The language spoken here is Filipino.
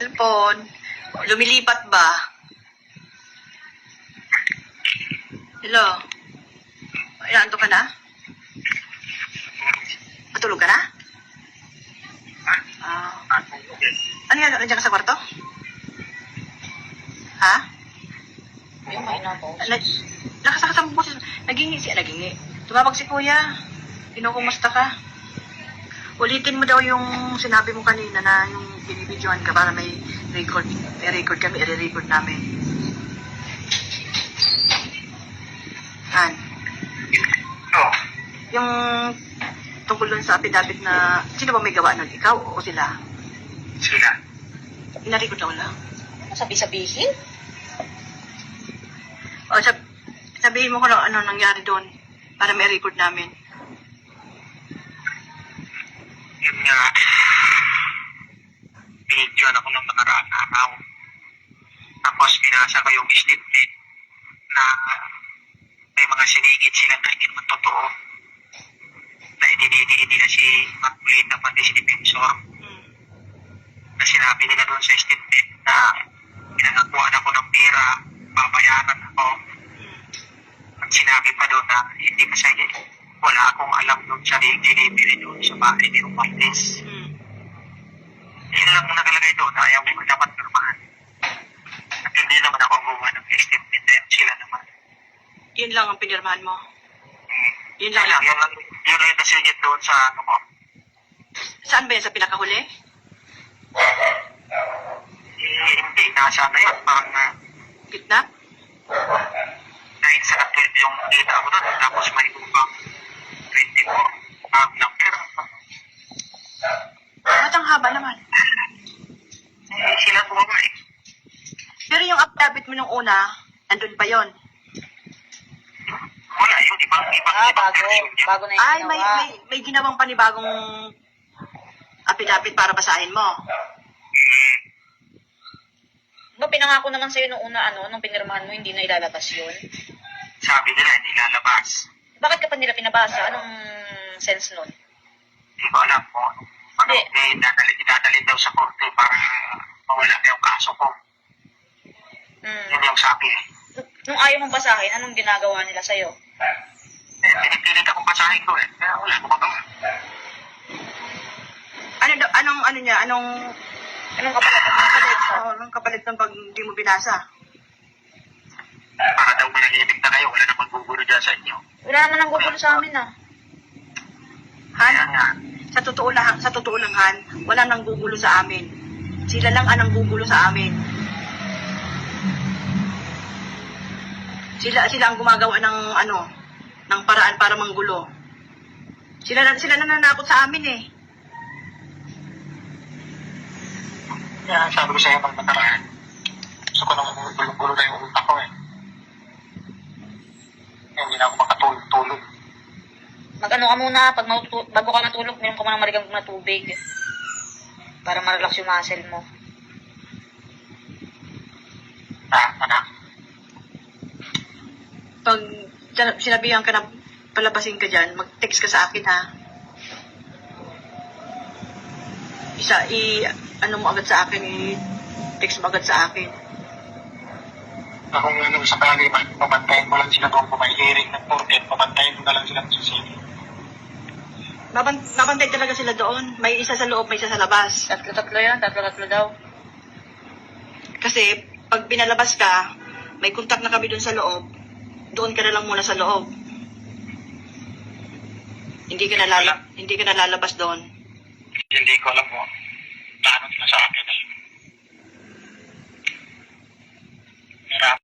Cellphone. Lumilipat ba? Hello? Inaanto ka na? Matulog ka na? Ano yan? Nandiyan ka sa kwarto? Ha? Yung may nabo. Lakas ang boses. Nagingi. Tumawag si kuya. Kinukumusta ka? Ulitin mo daw yung sinabi mo kanina na yung binibidyoan ka para may record. May record kami, i-record namin. Han? Oo. Yung tungkol dun sa affidavit na, sino ba may gawa nun? Ikaw o sila? Sila. Ina-record daw lang. Sabi-sabihin? O, sabihin mo kung ano nangyari doon para may record namin. Yun nga. Binidyoan ako ng nakaraang araw. Tapos binasa ko yung statement na may mga sinigit sila na hindi naman totoo. Na idinidili nila si Maculita pati si Defensor. Na sinabi nila doon sa statement na pinangakuan ako ng pera, babayaran ako. At sinabi pa doon na hindi kasi wala akong alam doon sa delivery doon sa bahay ni Romartes. Yun lang ang nakalagay doon na ayaw ko dapat normal. At hindi naman ako gumawa ng statement na sila naman. Yun lang ang pinirmahan mo. Yun Yun lang. lang, yun lang yung nasingit doon sa ano ko. Saan ba yan? Sa pinakahuli? Hindi, nasa ano yun, parang Gitna? 9 sa 12 yung kita ko doon. Tapos may upang 24 ng pera. Ba't ang haba naman? Sila bumaba eh. Pero yung affidavit mo nung una, andun pa yon. Wala yun, ibang Bago. version yun. Bago na yung Ay, ginawa. may ginawang panibagong affidavit para basahin mo. No, pinangako naman sa'yo nung una, nung pinirmahan mo, hindi na ilalabas yun. Sabi nila, hindi lalabas. Bakit ka pa nila pinabasa? Anong sense nun? Hindi ko alam kung ano. Idadalhin daw sa korte para mawala na yung kaso ko. Yun yung sabi eh. Nung ayaw mong basahin, anong ginagawa nila sa'yo? Pinipilit akong basahin ko eh. Kaya wala ko magawa. Anong kapalit ng pag hindi mo binasa? Para daw manahimik na kayo, wala namang gugulo dyan sa inyo. Wala naman ang gugulo sa amin, Han, Kaya nga, sa totoo lang, Han, wala nang gugulo sa amin. Sila lang ang gugulo sa amin. Sila ang gumagawa ng paraan para manggulo. Sila nananakot sa amin eh. kaya sabi ko sa'yo ng nakaraan, gusto ko nang gulong-gulo na yung utak ko eh. Hindi na ako makatulog. Mag-ano ka muna, bago ka matulog, meron ka muna marigang na tubig. Para ma-relax yung muscle mo. Anak. Pag sinabihan ka na palabasin ka dyan, mag-text ka sa akin ha. Ano mo agad sa akin, i-text mo agad sa akin. Kung sakali man, pabantayin mo lang sila doon kung may hearing ng korte, pabantayin mo na lang sila sa sini. Babantay talaga sila doon. May isa sa loob, may isa sa labas. Tatlo yan, tatlo daw. Kasi pag pinalabas ka, may contact na kami doon sa loob. Doon ka na lang muna sa loob. Hindi ka na lalabas doon. Hindi ko alam mo.